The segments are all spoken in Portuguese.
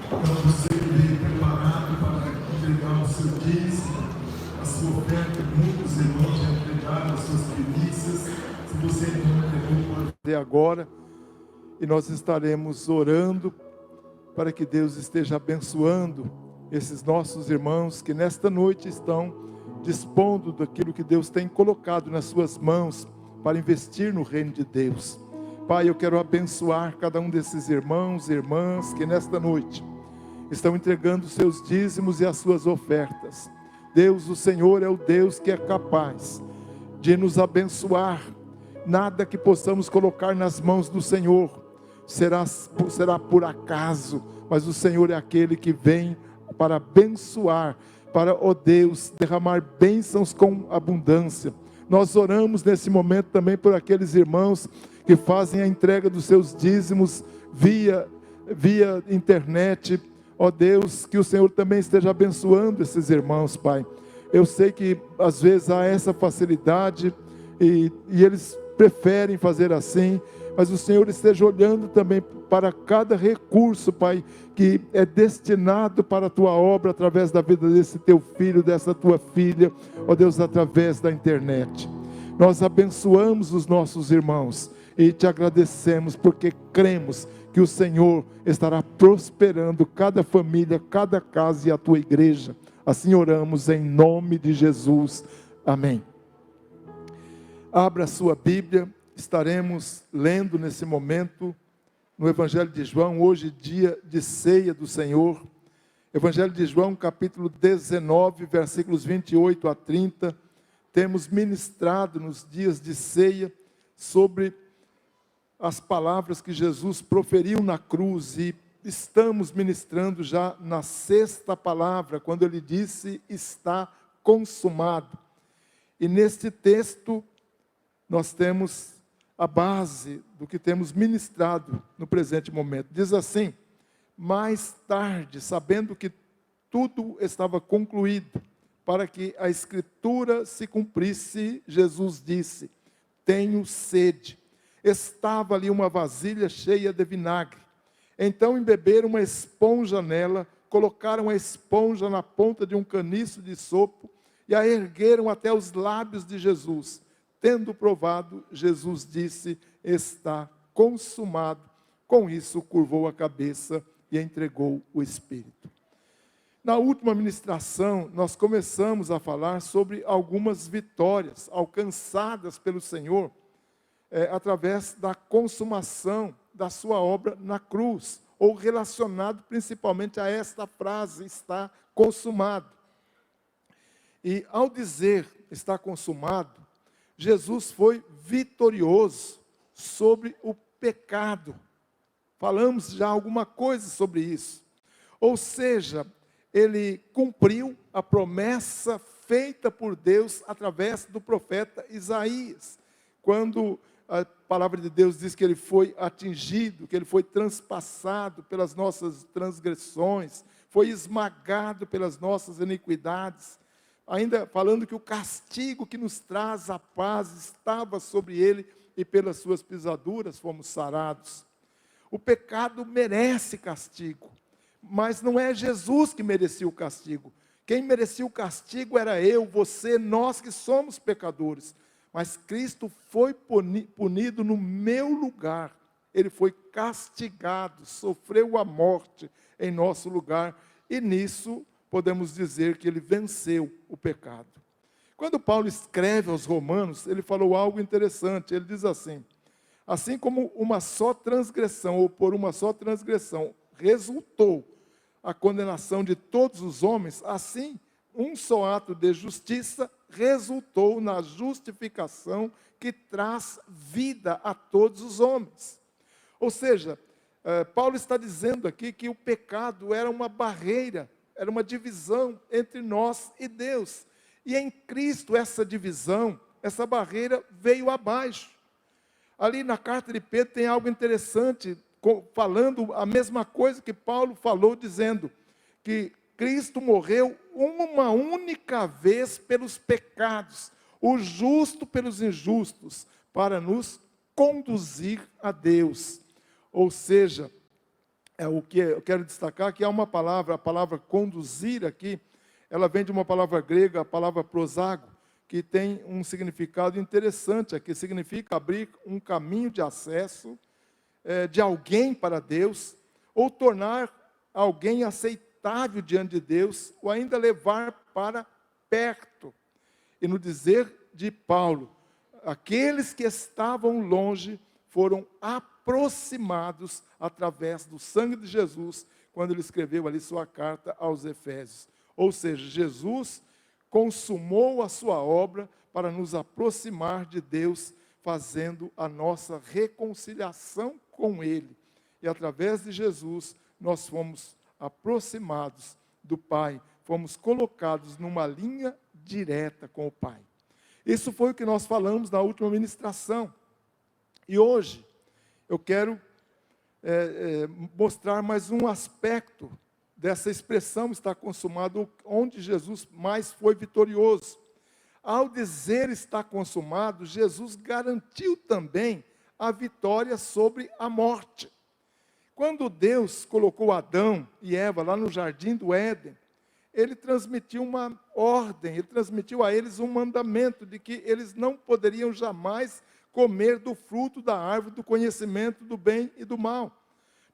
Então você que veio preparado para entregar o seu dízimo, a sua oferta, muitos irmãos já entregaram as suas primícias. Se você não entregou, pode fazer agora. E nós estaremos orando para que Deus esteja abençoando esses nossos irmãos que nesta noite estão dispondo daquilo que Deus tem colocado nas suas mãos para investir no reino de Deus. Pai, eu quero abençoar cada um desses irmãos e irmãs que nesta noite estão entregando os seus dízimos e as suas ofertas. Deus, o Senhor é o Deus que é capaz de nos abençoar. Nada que possamos colocar nas mãos do Senhor será por acaso, mas o Senhor é aquele que vem para abençoar, para, ó Deus, derramar bênçãos com abundância. Nós oramos nesse momento também por aqueles irmãos que fazem a entrega dos seus dízimos via internet. Ó Deus, que o Senhor também esteja abençoando esses irmãos, Pai. Eu sei que às vezes há essa facilidade e eles preferem fazer assim, mas o Senhor esteja olhando também para cada recurso, Pai, que é destinado para a Tua obra, através da vida desse Teu filho, dessa Tua filha, ó Deus, através da internet. Nós abençoamos os nossos irmãos e Te agradecemos, porque cremos que o Senhor estará prosperando cada família, cada casa e a Tua igreja. Assim oramos em nome de Jesus. Amém. Abra a sua Bíblia, estaremos lendo nesse momento no Evangelho de João, hoje dia de ceia do Senhor. Evangelho de João, capítulo 19, versículos 28 a 30. Temos ministrado nos dias de ceia sobre as palavras que Jesus proferiu na cruz, e estamos ministrando já na sexta palavra, quando ele disse: está consumado. E neste texto nós temos a base do que temos ministrado no presente momento. Diz assim: mais tarde, sabendo que tudo estava concluído, para que a Escritura se cumprisse, Jesus disse: tenho sede. Estava ali uma vasilha cheia de vinagre. Então embeberam uma esponja nela, colocaram a esponja na ponta de um caniço de sopo e a ergueram até os lábios de Jesus. Tendo provado, Jesus disse: está consumado. Com isso, curvou a cabeça e entregou o Espírito. Na última ministração, nós começamos a falar sobre algumas vitórias alcançadas pelo Senhor, através da consumação da sua obra na cruz, ou relacionado principalmente a esta frase: está consumado. E ao dizer está consumado, Jesus foi vitorioso sobre o pecado. Falamos já alguma coisa sobre isso. Ou seja, ele cumpriu a promessa feita por Deus através do profeta Isaías. Quando a palavra de Deus diz que ele foi atingido, que ele foi transpassado pelas nossas transgressões, foi esmagado pelas nossas iniquidades. Ainda falando que o castigo que nos traz a paz estava sobre ele, e pelas suas pisaduras fomos sarados. O pecado merece castigo, mas não é Jesus que merecia o castigo. Quem merecia o castigo era eu, você, nós que somos pecadores. Mas Cristo foi punido no meu lugar. Ele foi castigado, sofreu a morte em nosso lugar, e nisso podemos dizer que ele venceu o pecado. Quando Paulo escreve aos Romanos, ele falou algo interessante. Ele diz assim: assim como uma só transgressão, ou por uma só transgressão, resultou a condenação de todos os homens, assim, um só ato de justiça resultou na justificação que traz vida a todos os homens. Ou seja, Paulo está dizendo aqui que o pecado era uma barreira, era uma divisão entre nós e Deus. E em Cristo essa divisão, essa barreira veio abaixo. Ali na carta de Pedro tem algo interessante, falando a mesma coisa que Paulo falou, dizendo que Cristo morreu uma única vez pelos pecados, o justo pelos injustos, para nos conduzir a Deus. Ou seja, o que eu quero destacar, que há uma palavra, a palavra conduzir aqui, ela vem de uma palavra grega, a palavra prosago, que tem um significado interessante aqui, significa abrir um caminho de acesso de alguém para Deus, ou tornar alguém aceitável diante de Deus, ou ainda levar para perto. E no dizer de Paulo, aqueles que estavam longe foram aproximados através do sangue de Jesus, quando ele escreveu ali sua carta aos Efésios. Ou seja, Jesus consumou a sua obra para nos aproximar de Deus, fazendo a nossa reconciliação com Ele. E através de Jesus, nós fomos aproximados do Pai, fomos colocados numa linha direta com o Pai. Isso foi o que nós falamos na última ministração. E hoje, eu quero mostrar mais um aspecto dessa expressão está consumado, onde Jesus mais foi vitorioso. Ao dizer está consumado, Jesus garantiu também a vitória sobre a morte. Quando Deus colocou Adão e Eva lá no jardim do Éden, ele transmitiu uma ordem, ele transmitiu a eles um mandamento de que eles não poderiam jamais comer do fruto da árvore do conhecimento do bem e do mal.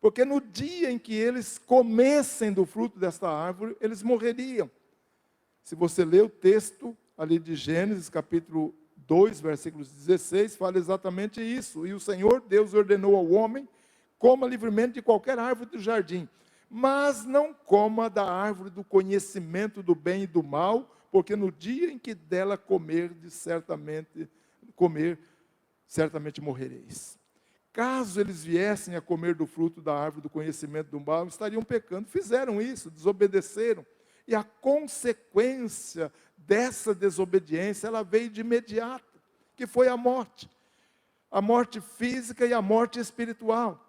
Porque no dia em que eles comessem do fruto desta árvore, eles morreriam. Se você ler o texto ali de Gênesis, capítulo 2, versículos 16, fala exatamente isso. E o Senhor Deus ordenou ao homem, coma livremente de qualquer árvore do jardim, mas não coma da árvore do conhecimento do bem e do mal, porque no dia em que dela certamente morrereis. Caso eles viessem a comer do fruto da árvore do conhecimento do mal, estariam pecando. Fizeram isso, desobedeceram. E a consequência dessa desobediência, ela veio de imediato, que foi a morte. A morte física e a morte espiritual.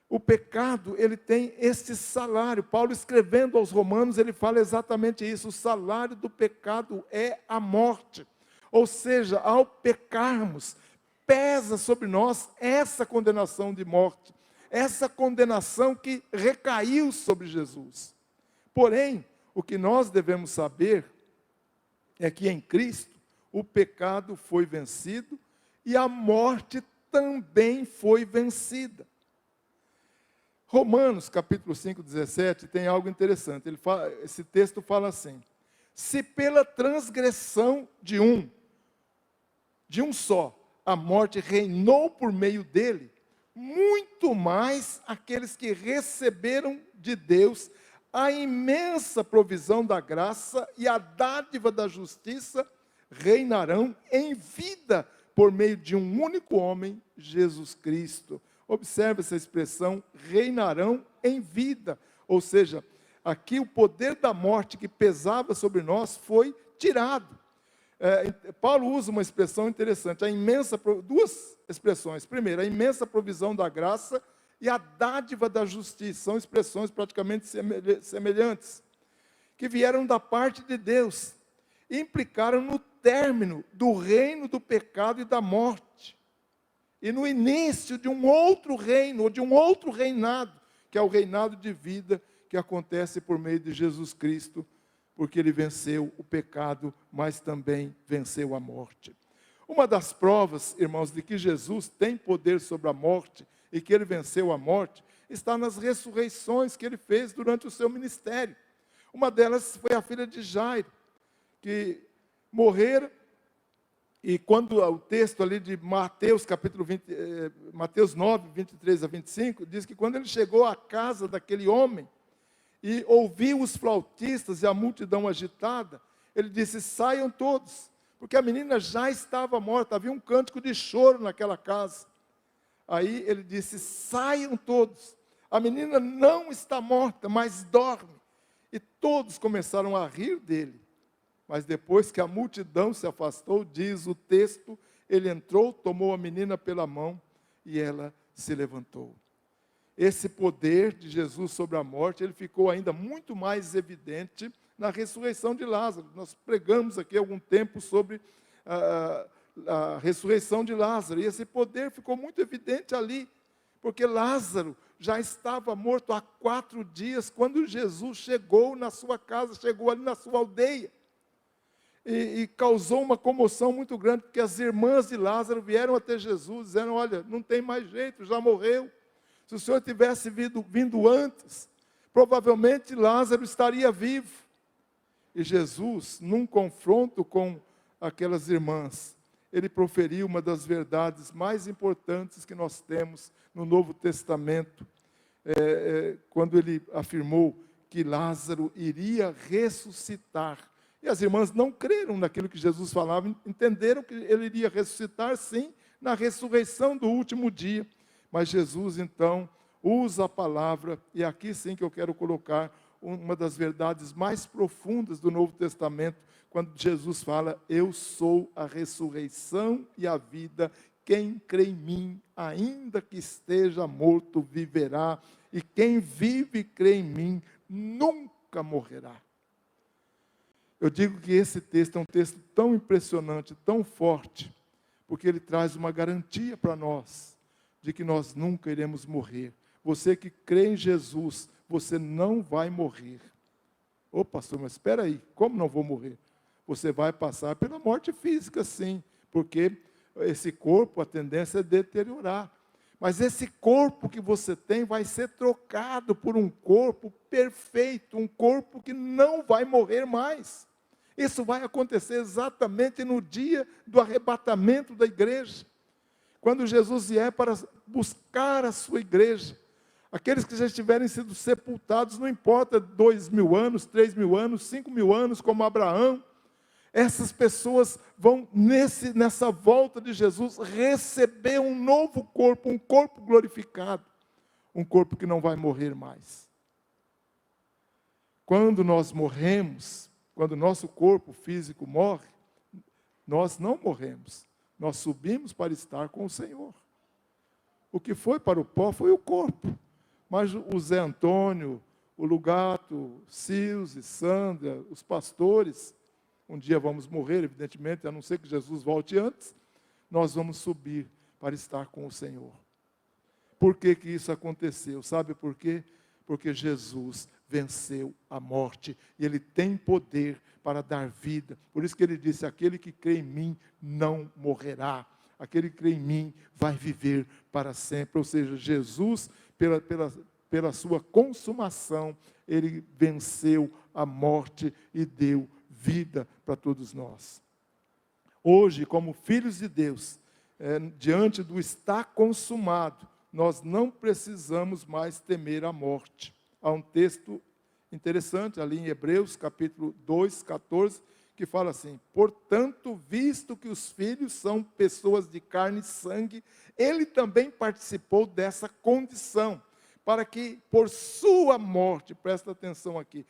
O pecado, ele tem esse salário. Paulo, escrevendo aos Romanos, ele fala exatamente isso. O salário do pecado é a morte. Ou seja, ao pecarmos, pesa sobre nós essa condenação de morte, essa condenação que recaiu sobre Jesus. Porém, o que nós devemos saber é que em Cristo o pecado foi vencido e a morte também foi vencida. Romanos capítulo 5, 17 tem algo interessante. Esse texto fala assim: se pela transgressão de um só, a morte reinou por meio dele, muito mais aqueles que receberam de Deus a imensa provisão da graça e a dádiva da justiça reinarão em vida por meio de um único homem, Jesus Cristo. Observe essa expressão, reinarão em vida. Ou seja, aqui o poder da morte que pesava sobre nós foi tirado. Paulo usa uma expressão interessante, duas expressões. Primeiro, a imensa provisão da graça e a dádiva da justiça. São expressões praticamente semelhantes, que vieram da parte de Deus, e implicaram no término do reino do pecado e da morte, e no início de um outro reino, ou de um outro reinado, que é o reinado de vida, que acontece por meio de Jesus Cristo, porque ele venceu o pecado, mas também venceu a morte. Uma das provas, irmãos, de que Jesus tem poder sobre a morte e que ele venceu a morte, está nas ressurreições que ele fez durante o seu ministério. Uma delas foi a filha de Jairo, que morreram, e quando o texto ali de Mateus, capítulo 20, Mateus 9, 23 a 25, diz que quando ele chegou à casa daquele homem, e ouviu os flautistas e a multidão agitada, ele disse: saiam todos, porque a menina já estava morta, havia um cântico de choro naquela casa. Aí ele disse: saiam todos, a menina não está morta, mas dorme. E todos começaram a rir dele. Mas depois que a multidão se afastou, diz o texto, ele entrou, tomou a menina pela mão e ela se levantou. Esse poder de Jesus sobre a morte, ele ficou ainda muito mais evidente na ressurreição de Lázaro. Nós pregamos aqui há algum tempo sobre a ressurreição de Lázaro, e esse poder ficou muito evidente ali, porque Lázaro já estava morto há 4 dias, quando Jesus chegou na sua casa, chegou ali na sua aldeia. E causou uma comoção muito grande, porque as irmãs de Lázaro vieram até Jesus, dizendo: olha, não tem mais jeito, já morreu. Se o Senhor tivesse vindo antes, provavelmente Lázaro estaria vivo. E Jesus, num confronto com aquelas irmãs, ele proferiu uma das verdades mais importantes que nós temos no Novo Testamento, quando ele afirmou que Lázaro iria ressuscitar. E as irmãs não creram naquilo que Jesus falava, entenderam que ele iria ressuscitar, sim, na ressurreição do último dia. Mas Jesus, então, usa a palavra, e aqui sim que eu quero colocar uma das verdades mais profundas do Novo Testamento, quando Jesus fala: eu sou a ressurreição e a vida, quem crê em mim, ainda que esteja morto, viverá, e quem vive e crê em mim, nunca morrerá. Eu digo que esse texto é um texto tão impressionante, tão forte, porque ele traz uma garantia para nós, de que nós nunca iremos morrer. Você que crê em Jesus, você não vai morrer. Ô pastor, mas espera aí, como não vou morrer? Você vai passar pela morte física, sim, porque esse corpo, a tendência é deteriorar. Mas esse corpo que você tem vai ser trocado por um corpo perfeito, um corpo que não vai morrer mais. Isso vai acontecer exatamente no dia do arrebatamento da igreja. Quando Jesus vier para buscar a sua igreja, aqueles que já tiverem sido sepultados, não importa 2.000 anos, 3.000 anos, 5.000 anos, como Abraão, essas pessoas vão, nessa volta de Jesus, receber um novo corpo, um corpo glorificado, um corpo que não vai morrer mais. Quando nós morremos, quando o nosso corpo físico morre, nós não morremos, nós subimos para estar com o Senhor. O que foi para o pó foi o corpo, mas o Zé Antônio, o Lugato, Silze, Sandra, os pastores, um dia vamos morrer, evidentemente, a não ser que Jesus volte antes, nós vamos subir para estar com o Senhor. Por que que isso aconteceu? Sabe por quê? Porque Jesus venceu a morte, e Ele tem poder para dar vida. Por isso que Ele disse: aquele que crê em mim não morrerá, aquele que crê em mim vai viver para sempre. Ou seja, Jesus, pela sua consumação, Ele venceu a morte e deu vida para todos nós. Hoje, como filhos de Deus, diante do está consumado, nós não precisamos mais temer a morte. Há um texto interessante ali em Hebreus, capítulo 2, 14, que fala assim: portanto, visto que os filhos são pessoas de carne e sangue, ele também participou dessa condição, para que por sua morte, presta atenção aqui,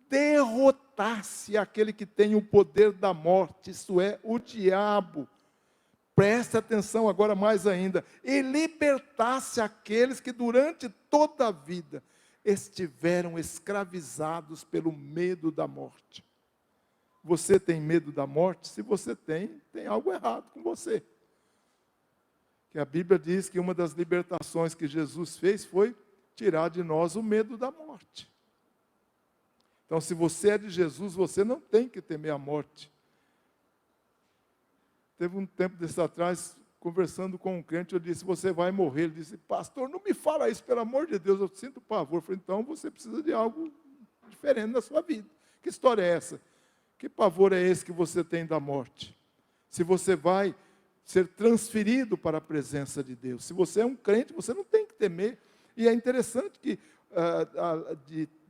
derrotasse aquele que tem o poder da morte, isto é, o diabo. Preste atenção agora mais ainda, e libertasse aqueles que durante toda a vida estiveram escravizados pelo medo da morte. Você tem medo da morte? Se você tem algo errado com você. Que a Bíblia diz que uma das libertações que Jesus fez foi tirar de nós o medo da morte. Então, se você é de Jesus, você não tem que temer a morte. Teve um tempo desse atrás, conversando com um crente, eu disse: você vai morrer. Ele disse: pastor, não me fala isso, pelo amor de Deus, eu sinto pavor. Eu falei: então você precisa de algo diferente na sua vida. Que história é essa? Que pavor é esse que você tem da morte? Se você vai ser transferido para a presença de Deus. Se você é um crente, você não tem que temer. E é interessante que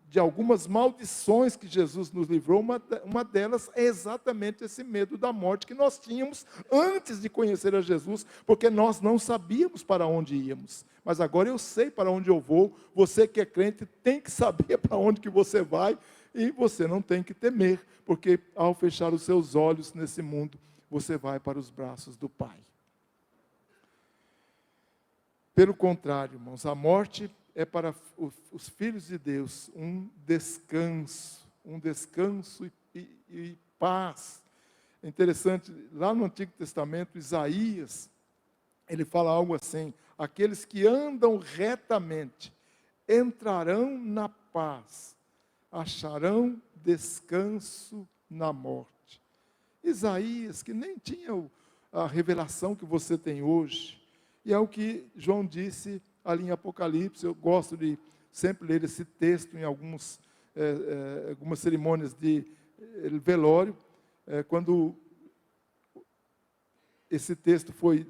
de algumas maldições que Jesus nos livrou, uma delas é exatamente esse medo da morte que nós tínhamos antes de conhecer a Jesus, porque nós não sabíamos para onde íamos. Mas agora eu sei para onde eu vou. Você que é crente tem que saber para onde que você vai, e você não tem que temer, porque ao fechar os seus olhos nesse mundo, você vai para os braços do Pai. Pelo contrário, irmãos, a morte é para os filhos de Deus um descanso e paz. É interessante, lá no Antigo Testamento, Isaías, ele fala algo assim: aqueles que andam retamente entrarão na paz, acharão descanso na morte. Isaías, que nem tinha a revelação que você tem hoje, e é o que João disse ali em Apocalipse. Eu gosto de sempre ler esse texto em algumas cerimônias de velório, quando esse texto foi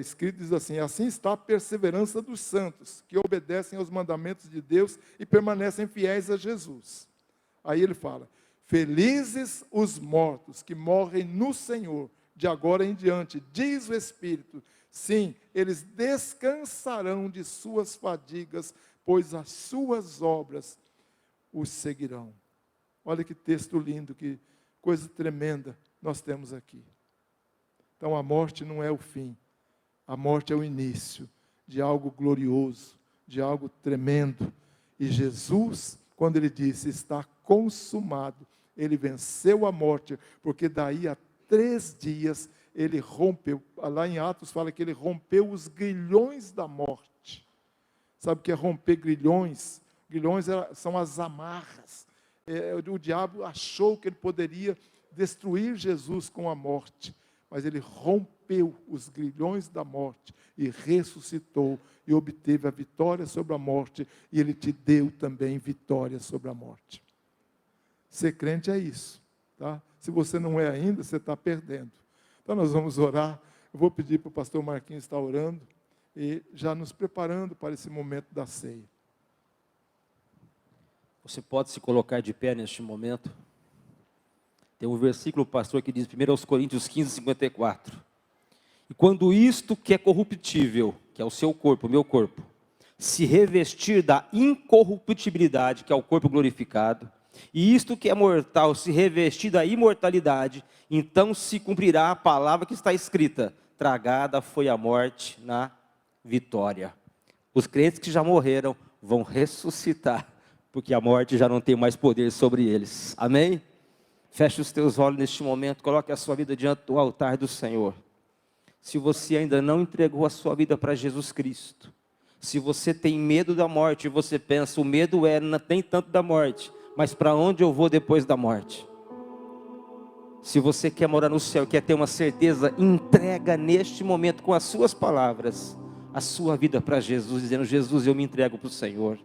escrito, diz assim: assim está a perseverança dos santos, que obedecem aos mandamentos de Deus e permanecem fiéis a Jesus. Aí ele fala: felizes os mortos que morrem no Senhor, de agora em diante, diz o Espírito. Sim, eles descansarão de suas fadigas, pois as suas obras os seguirão. Olha que texto lindo, que coisa tremenda nós temos aqui. Então a morte não é o fim, a morte é o início de algo glorioso, de algo tremendo. E Jesus, quando ele disse está consumado, ele venceu a morte, porque daí a 3 dias ele rompeu. Lá em Atos fala que ele rompeu os grilhões da morte. Sabe o que é romper grilhões? Grilhões são as amarras. O diabo achou que ele poderia destruir Jesus com a morte, mas ele rompeu os grilhões da morte e ressuscitou e obteve a vitória sobre a morte, e ele te deu também vitória sobre a morte. Ser crente é isso, tá? Se você não é ainda, você está perdendo. Então nós vamos orar. Eu vou pedir para o pastor Marquinhos estar orando e já nos preparando para esse momento da ceia. Você pode se colocar de pé neste momento. Tem um versículo, pastor, que diz, 1 Coríntios 15, 54. E quando isto que é corruptível, que é o seu corpo, o meu corpo, se revestir da incorruptibilidade, que é o corpo glorificado, e isto que é mortal se revestir da imortalidade, então se cumprirá a palavra que está escrita: tragada foi a morte na vitória. Os crentes que já morreram vão ressuscitar, porque a morte já não tem mais poder sobre eles. Amém? Feche os teus olhos neste momento, coloque a sua vida diante do altar do Senhor. Se você ainda não entregou a sua vida para Jesus Cristo, se você tem medo da morte, você pensa, o medo não tem tanto da morte, mas para onde eu vou depois da morte? Se você quer morar no céu, quer ter uma certeza, entrega neste momento com as suas palavras a sua vida para Jesus, dizendo: Jesus, eu me entrego para o Senhor.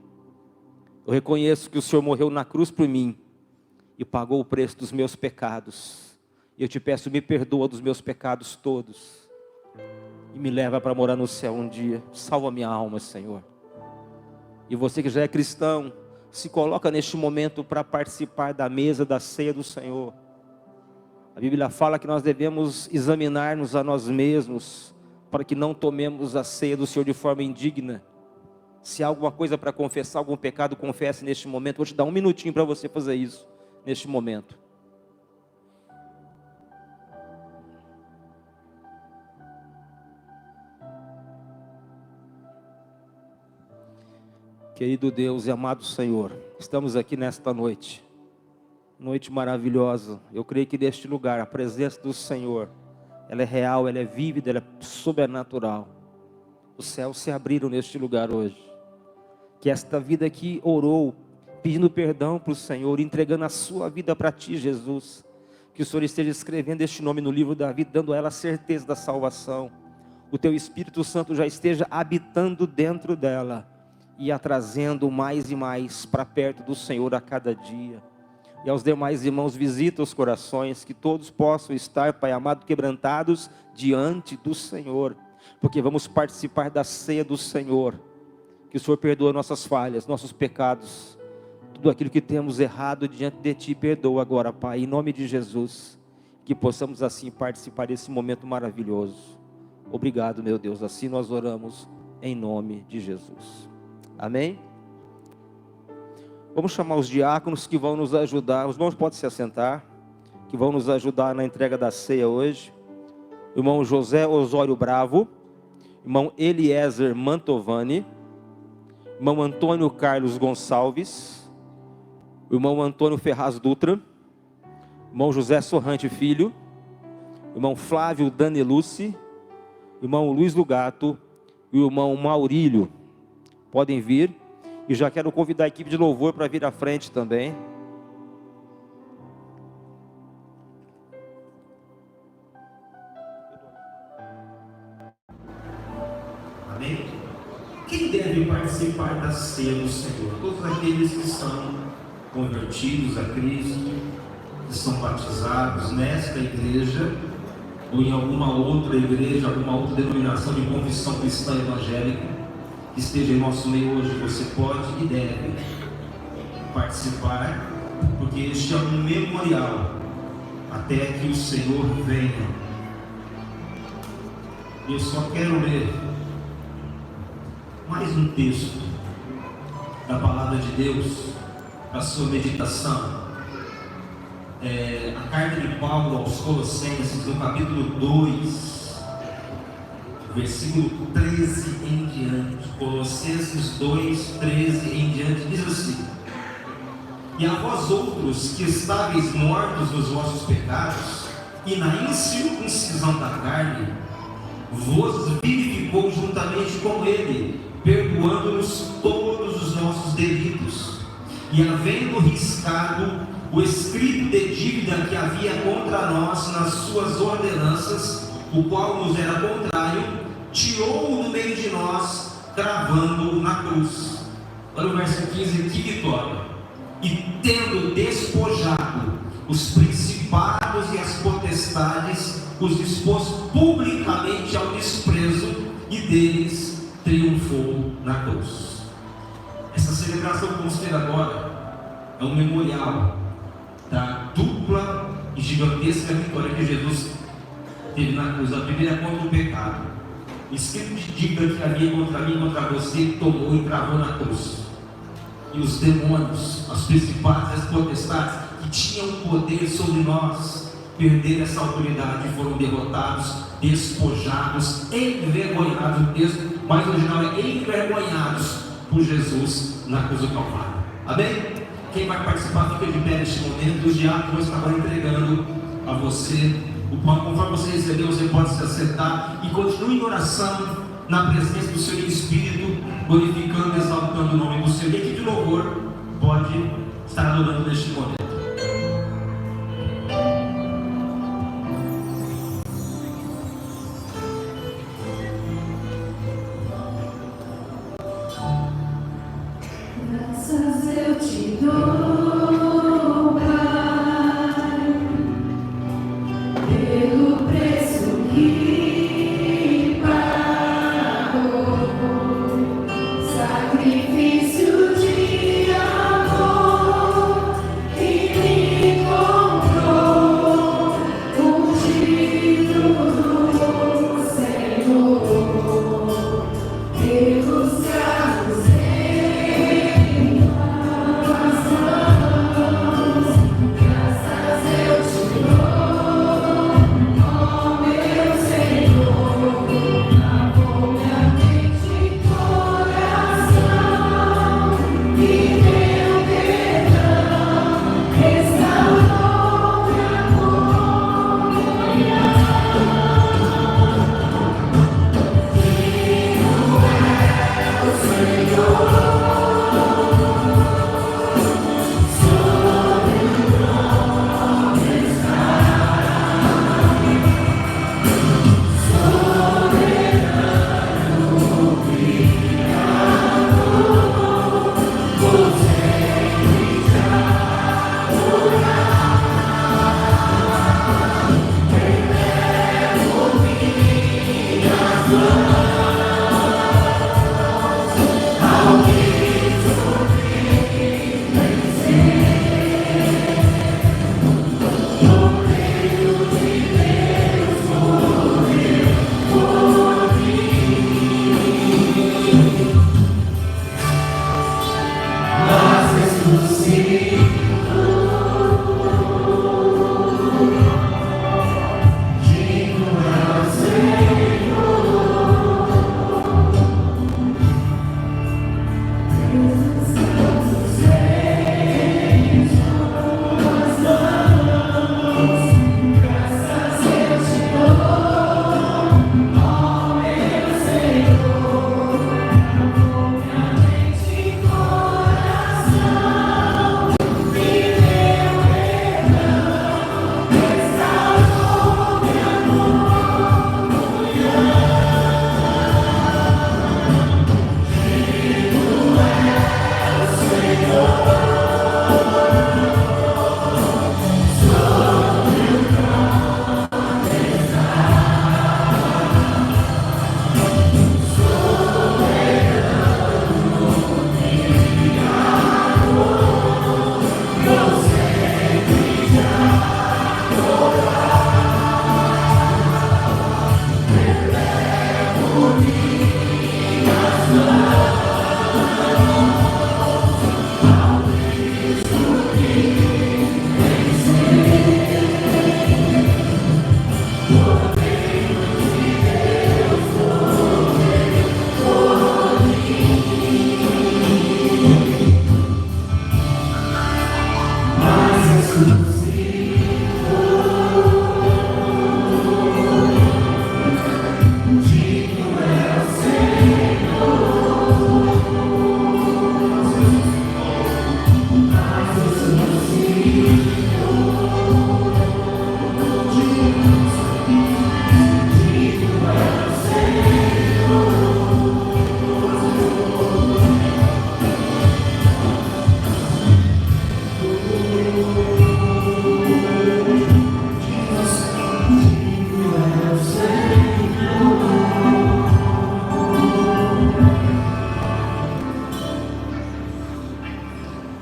Eu reconheço que o Senhor morreu na cruz por mim e pagou o preço dos meus pecados. E eu te peço, me perdoa dos meus pecados todos e me leva para morar no céu um dia. Salva minha alma, Senhor. E você que já é cristão, se coloca neste momento para participar da mesa da ceia do Senhor. A Bíblia fala que nós devemos examinar-nos a nós mesmos, para que não tomemos a ceia do Senhor de forma indigna. Se há alguma coisa para confessar, algum pecado, confesse neste momento. Vou te dar um minutinho para você fazer isso, neste momento. Querido Deus e amado Senhor, estamos aqui nesta noite maravilhosa. Eu creio que neste lugar, a presença do Senhor, ela é real, ela é vívida, ela é sobrenatural. Os céus se abriram neste lugar hoje. Que esta vida aqui orou, pedindo perdão para o Senhor, entregando a sua vida para Ti, Jesus. Que o Senhor esteja escrevendo este nome no livro da vida, dando a ela a certeza da salvação. O Teu Espírito Santo já esteja habitando dentro dela e a trazendo mais e mais para perto do Senhor a cada dia. E aos demais irmãos, visita os corações, que todos possam estar, Pai amado, quebrantados diante do Senhor, porque vamos participar da ceia do Senhor. Que o Senhor perdoa nossas falhas, nossos pecados, tudo aquilo que temos errado diante de Ti, perdoa agora, Pai, em nome de Jesus, que possamos assim participar desse momento maravilhoso. Obrigado, meu Deus, assim nós oramos em nome de Jesus. Amém? Vamos chamar os diáconos que vão nos ajudar. Os irmãos podem se assentar, que vão nos ajudar na entrega da ceia hoje. O irmão José Osório Bravo, irmão Eliezer Mantovani, irmão Antônio Carlos Gonçalves, o irmão Antônio Ferraz Dutra, irmão José Sorrante Filho, irmão Flávio Danelucci, irmão Luiz Lugato e o irmão Maurílio. Podem vir. E já quero convidar a equipe de louvor para vir à frente também. Amém? Quem deve participar da ceia do Senhor? Todos aqueles que são convertidos a Cristo, que são batizados nesta igreja, ou em alguma outra igreja, alguma outra denominação de confissão cristã evangélica, que esteja em nosso meio hoje. Você pode e deve participar, porque este é um memorial até que o Senhor venha. Eu só quero ler mais um texto da palavra de Deus para a sua meditação. A carta de Paulo aos Colossenses, no capítulo 2, versículo 13 em diante. Colossenses 2, 13 em diante, diz assim: e a vós outros que estáveis mortos nos vossos pecados e na incircuncisão da carne, vos vivificou juntamente com ele, perdoando-nos todos os nossos delitos, e havendo riscado o escrito de dívida que havia contra nós nas suas ordenanças, o qual nos era contrário, tirou-o do meio de nós, cravando-o na cruz. Olha o verso 15, que vitória! E tendo despojado os principados e as potestades, os expôs publicamente ao desprezo, e deles triunfou na cruz. Essa celebração que vamos ter agora é um memorial da dupla e gigantesca vitória que Jesus teve na cruz. A primeira contra o pecado, o escrito de dívida que havia contra mim e contra você, ele tomou e cravou na cruz. E os demônios, as principados e as potestades que tinham poder sobre nós, perderam essa autoridade e foram derrotados, despojados, envergonhados. O texto mais original é envergonhados por Jesus na cruz do Calvário. Amém? Quem vai participar fica de pé neste momento. Os diáconos vão estar entregando a você o pão. Conforme você recebeu, você pode se assentar e continue em oração, na presença do Senhor em Espírito, glorificando e exaltando o nome do Senhor. E a equipe de louvor pode estar adorando neste momento. Graças eu te dou, Pai, pelo preço que pagou, sacrifício de amor que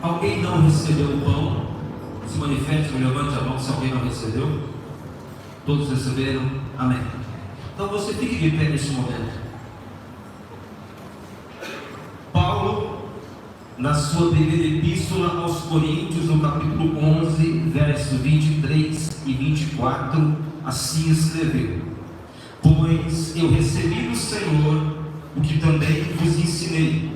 Alguém não recebeu o pão? Se manifeste, levante a mão se alguém não recebeu. Todos receberam? Amém. Então você fique de pé neste momento. Paulo, na sua primeira epístola aos Coríntios, no capítulo 11, versos 23 e 24, assim escreveu: Pois eu recebi do Senhor o que também vos ensinei,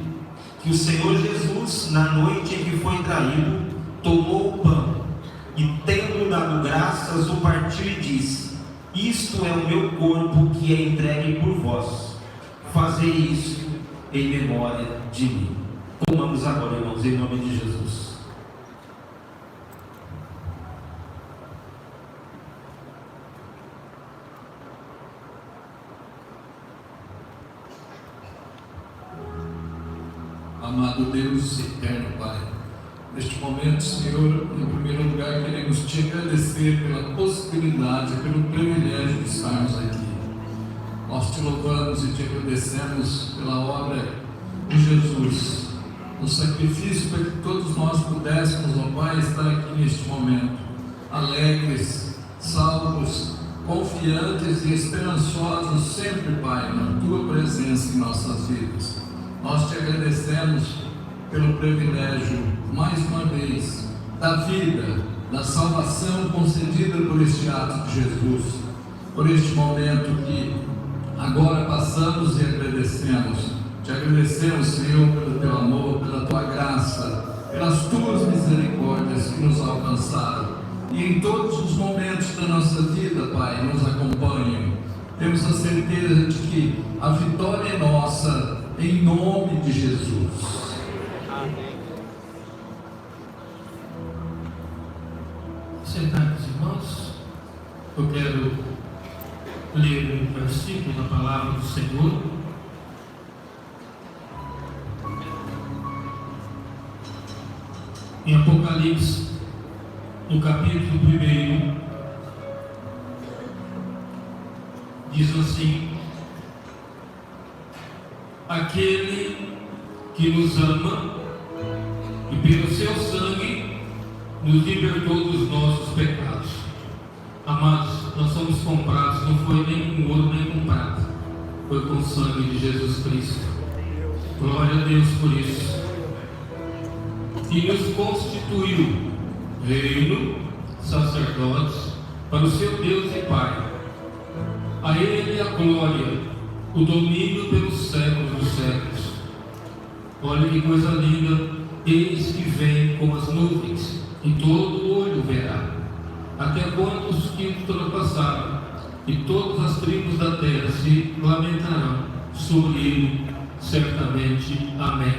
que o Senhor Jesus, na noite em que foi traído, tomou o pão e, tendo dado graças, o partiu e disse: Isto é o meu corpo que é entregue por vós. Fazei isto em memória de mim. Comamos agora, irmãos, em nome de Jesus. Amado Deus eterno Pai, neste momento, Senhor, em primeiro lugar queremos te agradecer pela possibilidade, pelo privilégio de estarmos aqui. Nós te louvamos e te agradecemos pela obra de Jesus, o sacrifício para que todos nós pudéssemos, ó Pai, estar aqui neste momento, alegres, salvos, confiantes e esperançosos sempre, Pai, na tua presença em nossas vidas. Nós te agradecemos pelo privilégio, mais uma vez, da vida, da salvação concedida por este ato de Jesus, por este momento que agora passamos e agradecemos. Te agradecemos, Senhor, pelo teu amor, pela tua graça, pelas tuas misericórdias que nos alcançaram. E em todos os momentos da nossa vida, Pai, nos acompanham. Temos a certeza de que a vitória é nossa, em nome de Jesus. Amém. Sentados, irmãos, eu quero ler um versículo da palavra do Senhor. Em Apocalipse, no capítulo 1, diz assim: Aquele que nos ama e pelo seu sangue nos libertou dos nossos pecados. Amados, nós somos comprados, não foi nem com ouro nem com prata, foi com o sangue de Jesus Cristo. Glória a Deus por isso. E nos constituiu reino, sacerdotes, para o seu Deus e Pai. A Ele a glória, o domínio pelos séculos dos séculos. Olha que coisa linda. Eis que vem com as nuvens, e todo olho verá, até quantos que ultrapassaram, e todas as tribos da terra se lamentarão sobre ele, certamente. Amém.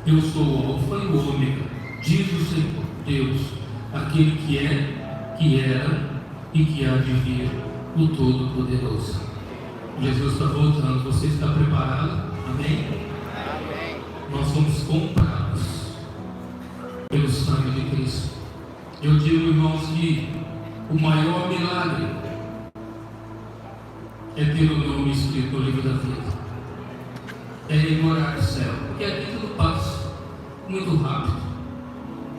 Eu sou o Alfa e o Ômega, diz o Senhor Deus, aquele que é, que era e que há de vir, o Todo-Poderoso. Jesus está voltando, você está preparado? Amém? Amém. Nós somos comprados pelo sangue de Cristo. Eu digo, irmãos, que o maior milagre é ter o nome escrito no livro da vida, é ir morar no céu, porque aqui tudo passa muito rápido,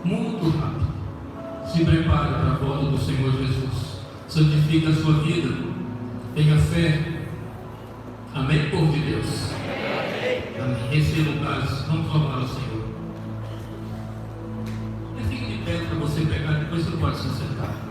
muito rápido. Se prepare para a volta do Senhor Jesus, santifica a sua vida, tenha fé. Amém, povo de Deus? Amém. Receba o caso, vamos louvar ao Senhor. E fique de pé para você pegar, depois você pode se sentar.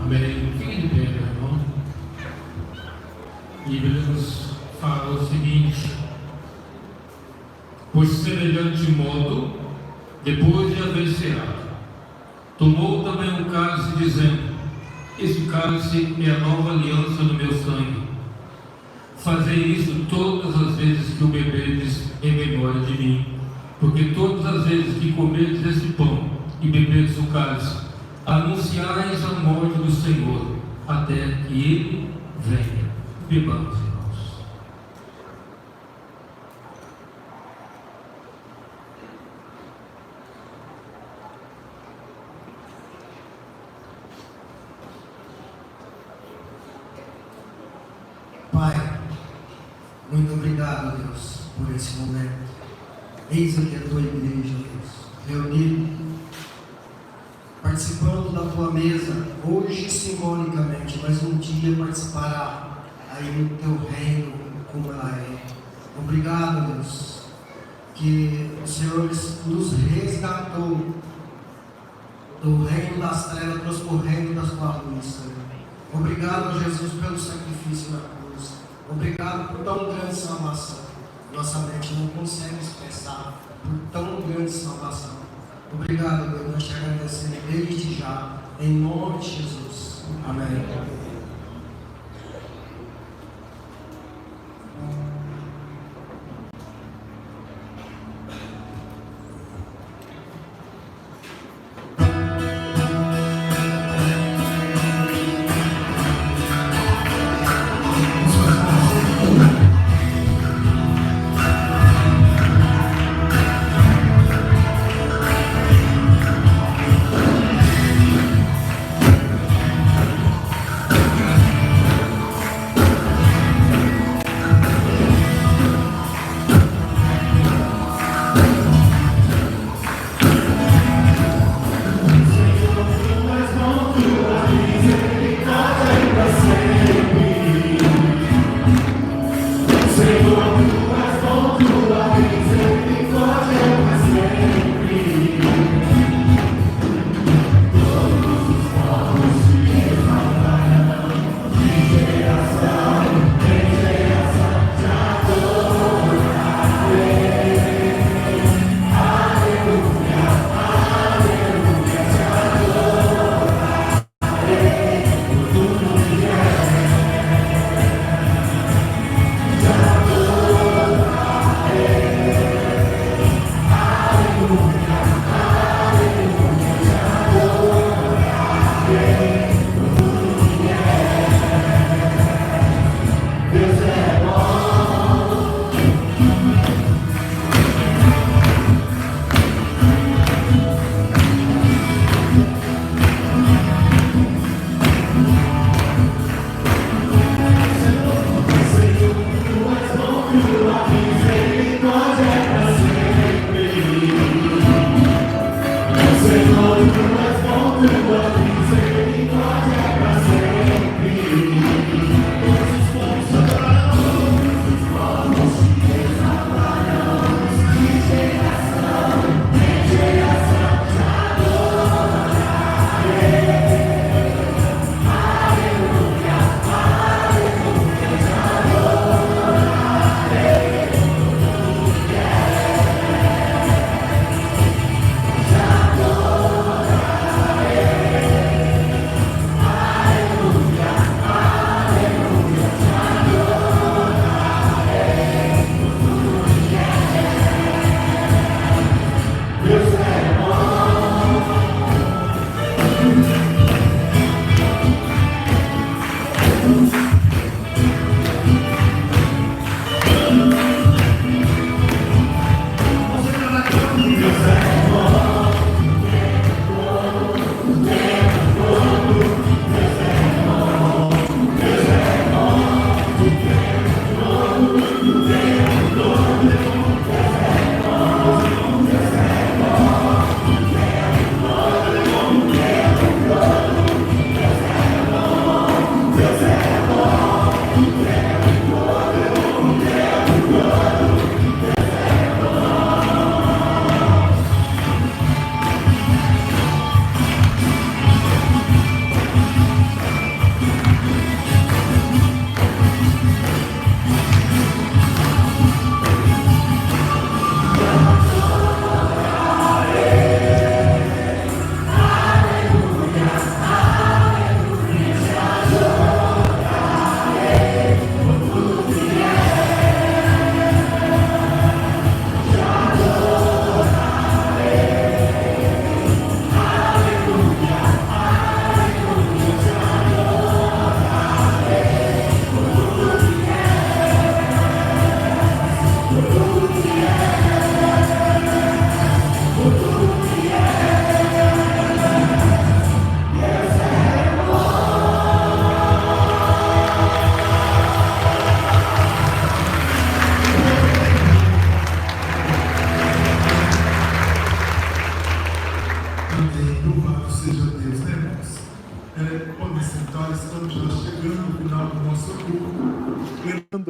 Amém. Fique de pé, meu irmão. E a Bíblia nos fala o seguinte: por semelhante modo, depois de haver ceado, tomou também o cálice, dizendo: este cálice é a nova aliança no meu sangue. Fazei isso todas as vezes que o beberdes em memória de mim, porque todas as vezes que comerdes esse pão e beberdes o cálice, anunciais a morte do Senhor, até que Ele venha. Bebamos, irmãos. Pai, muito obrigado, Deus, por esse momento. Eis aqui a tua igreja, Deus, reunida, participando da tua mesa, hoje simbolicamente, mas um dia participará aí no teu reino, como ela é. Obrigado, Deus, que o Senhor nos resgatou do reino das trevas, trouxe para o reino da tua luz, Senhor. Obrigado, Jesus, pelo sacrifício na cruz. Obrigado por tão grande salvação. Nossa mente não consegue expressar por tão grande salvação. Obrigado, Deus, nós te agradecemos desde já, em nome de Jesus. Amém.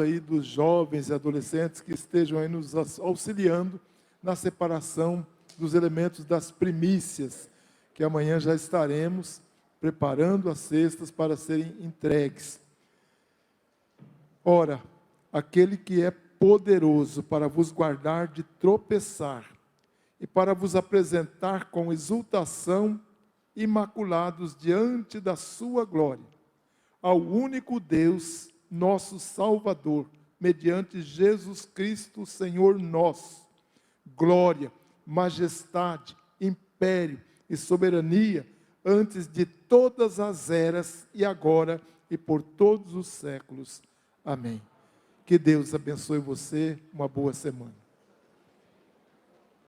Aí dos jovens e adolescentes que estejam aí nos auxiliando na separação dos elementos das primícias, que amanhã já estaremos preparando as cestas para serem entregues. Ora, aquele que é poderoso para vos guardar de tropeçar e para vos apresentar com exultação imaculados diante da sua glória, ao único Deus, nosso Salvador, mediante Jesus Cristo, Senhor nosso, glória, majestade, império e soberania, antes de todas as eras, e agora e por todos os séculos. Amém. Que Deus abençoe você, uma boa semana.